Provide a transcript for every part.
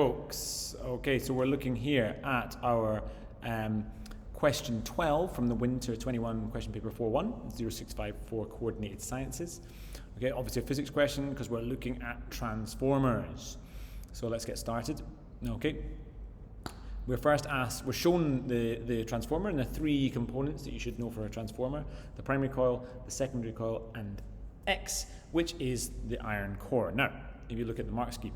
Folks, okay, so we're looking here at our question 12 from the Winter 21 question paper 4.1, 0654 Coordinated Sciences. Okay, obviously a physics question because we're looking at transformers. So let's get started. Okay, we're first asked, we're shown the transformer and the three components that you should know for a transformer: the primary coil, the secondary coil, and X, which is the iron core. Now, if you look at the mark scheme,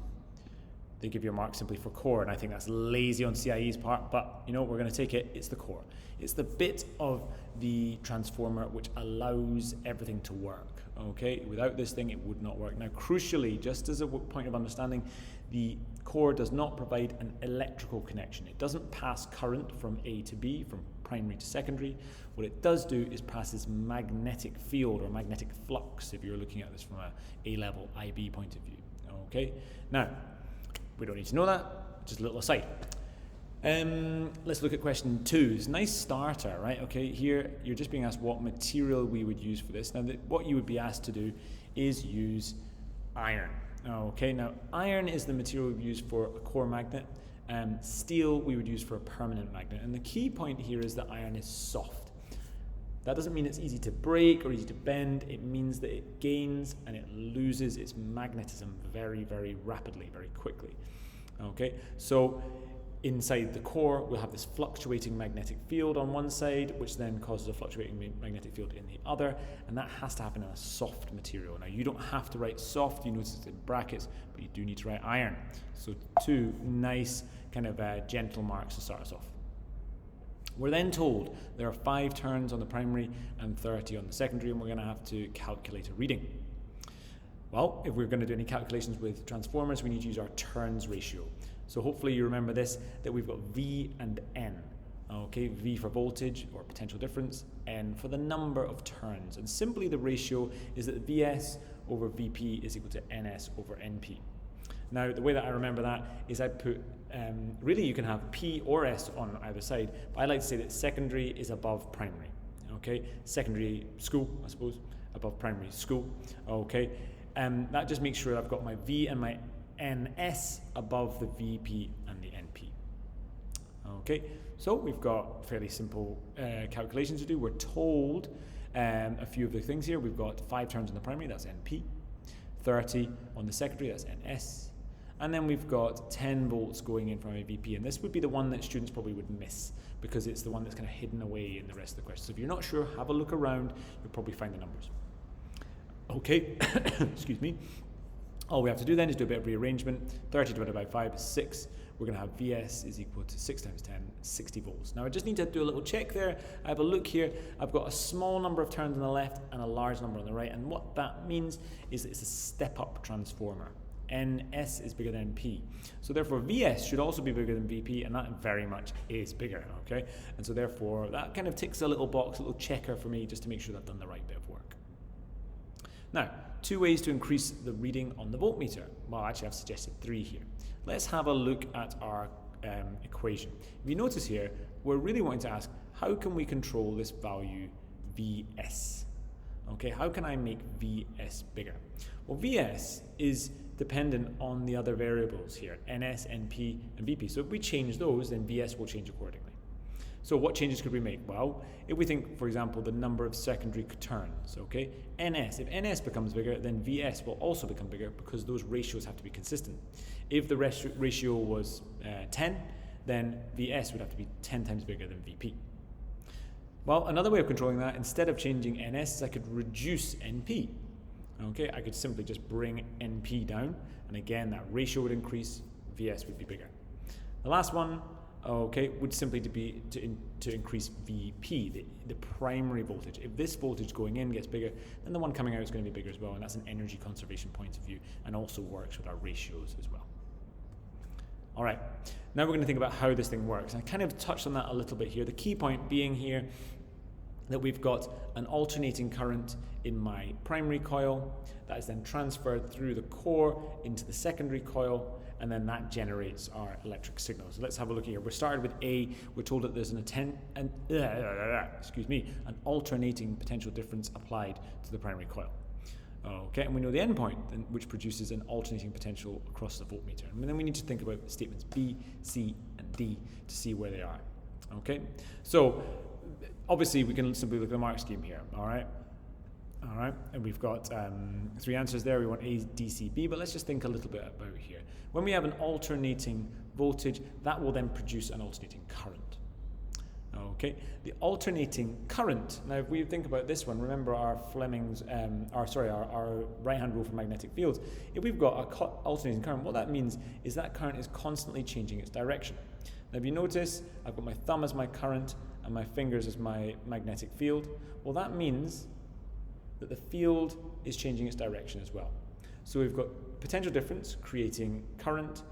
they give you a mark simply for core, and I think that's lazy on CIE's part, but you know, we're going to take it. It's the core. It's the bit of the transformer which allows everything to work. Okay, without this thing, it would not work. Now, crucially, just as a point of understanding, the core does not provide an electrical connection. It doesn't pass current from A to B, from primary to secondary. What it does do is passes magnetic field or magnetic flux, if you're looking at this from a A-level IB point of view. Okay, now, we don't need to know that, just a little aside. Let's look at question 2. It's a nice starter, right? Okay, here you're just being asked what material we would use for this. Now, what you would be asked to do is use iron. Okay, now iron is the material we use for a core magnet. Steel we would use for a permanent magnet. And the key point here is that iron is soft. That doesn't mean it's easy to break or easy to bend. It means that it gains and it loses its magnetism very, very rapidly, very quickly. Okay, so inside the core, we'll have this fluctuating magnetic field on one side, which then causes a fluctuating magnetic field in the other, and that has to happen in a soft material. Now, you don't have to write soft, you notice it's in brackets, but you do need to write iron. So 2 nice kind of gentle marks to start us off. We're then told there are 5 turns on the primary and 30 on the secondary, and we're going to have to calculate a reading. Well, if we're going to do any calculations with transformers, we need to use our turns ratio. So hopefully you remember this, that we've got V and N. Okay, V for voltage or potential difference, N for the number of turns. And simply the ratio is that Vs over Vp is equal to Ns over Np. Now, the way that I remember that is I put, really you can have P or S on either side, but I like to say that secondary is above primary. Okay, secondary school, I suppose, above primary school. Okay, that just makes sure I've got my V and my NS above the VP and the NP. Okay, so we've got fairly simple calculations to do. We're told a few of the things here. We've got 5 turns on the primary, that's NP, 30 on the secondary, that's NS, and then we've got 10 volts going in from a VP, and this would be the one that students probably would miss because it's the one that's kind of hidden away in the rest of the question. So if you're not sure, have a look around, you'll probably find the numbers. Okay, excuse me. All we have to do then is do a bit of rearrangement. 30 divided by 5 is 6. We're going to have Vs is equal to 6 times 10, 60 volts. Now I just need to do a little check there. I have a look here. I've got a small number of turns on the left and a large number on the right. And what that means is that it's a step-up transformer. Ns is bigger than P. So therefore Vs should also be bigger than Vp, and that very much is bigger, okay? And so therefore that kind of ticks a little box, a little checker for me just to make sure that I've done the right bit of work. Now, 2 ways to increase the reading on the voltmeter. Well, actually I've suggested 3 here. Let's have a look at our equation. If you notice here, we're really wanting to ask, how can we control this value Vs? Okay, how can I make Vs bigger? Well, Vs is dependent on the other variables here, Ns, Np, and Vp. So if we change those, then Vs will change accordingly. So what changes could we make? Well, if we think, for example, the number of secondary turns, okay? Ns, if Ns becomes bigger, then Vs will also become bigger because those ratios have to be consistent. If the ratio was 10, then Vs would have to be 10 times bigger than Vp. Well, another way of controlling that, instead of changing Ns, is I could reduce Np. Okay, I could simply just bring Np down, and again, that ratio would increase, Vs would be bigger. The last one, okay, would simply be to increase Vp, the primary voltage. If this voltage going in gets bigger, then the one coming out is going to be bigger as well, and that's an energy conservation point of view, and also works with our ratios as well. All right, now we're going to think about how this thing works. I kind of touched on that a little bit here. The key point being here that we've got an alternating current in my primary coil that is then transferred through the core into the secondary coil, and then that generates our electric signal. So let's have a look here. We're started with A. We're told that there's an alternating potential difference applied to the primary coil. Okay, and we know the endpoint, which produces an alternating potential across the voltmeter. And then we need to think about statements B, C, and D to see where they are. Okay, so obviously we can simply look at the mark scheme here. All right, and we've got 3 answers there. We want A, D, C, B, but let's just think a little bit about here. When we have an alternating voltage, that will then produce an alternating current. Okay, the alternating current. Now, if we think about this one, remember our Fleming's, our right-hand rule for magnetic fields. If we've got a alternating current, what that means is that current is constantly changing its direction. Now, if you notice, I've got my thumb as my current and my fingers as my magnetic field. Well, that means that the field is changing its direction as well. So we've got potential difference creating current,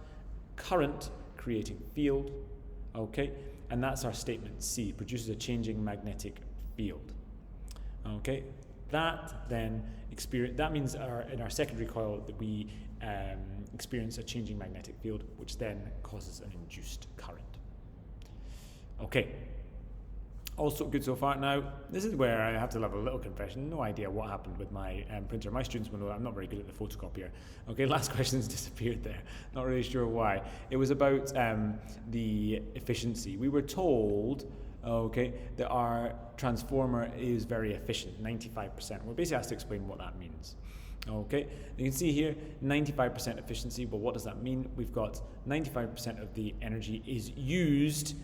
current creating field. Okay. And that's our statement C, produces a changing magnetic field. Okay, that then that means in our secondary coil that we experience a changing magnetic field, which then causes an induced current. Okay, also good so far. Now, this is where I have to have a little confession. No idea what happened with my printer. My students will know that I'm not very good at the photocopier. Okay, last question's disappeared there. Not really sure why. It was about the efficiency. We were told, okay, that our transformer is very efficient, 95%. We're basically asked to explain what that means. Okay, you can see here 95% efficiency. Well, what does that mean? We've got 95% of the energy is used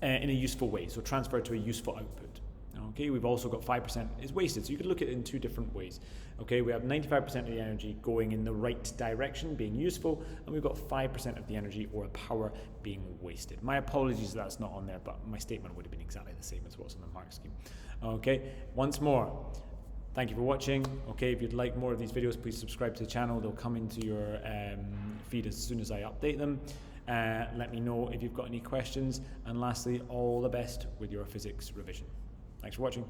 in a useful way, so transferred to a useful output. Okay, we've also got 5% is wasted, so you could look at it in 2 different ways. Okay, we have 95% of the energy going in the right direction, being useful, and we've got 5% of the energy or power being wasted. My apologies if that's not on there, but my statement would have been exactly the same as what's on the mark scheme. Okay, once more, thank you for watching. Okay, if you'd like more of these videos, please subscribe to the channel. They'll come into your feed as soon as I update them. Let me know if you've got any questions, and lastly, all the best with your physics revision. Thanks for watching.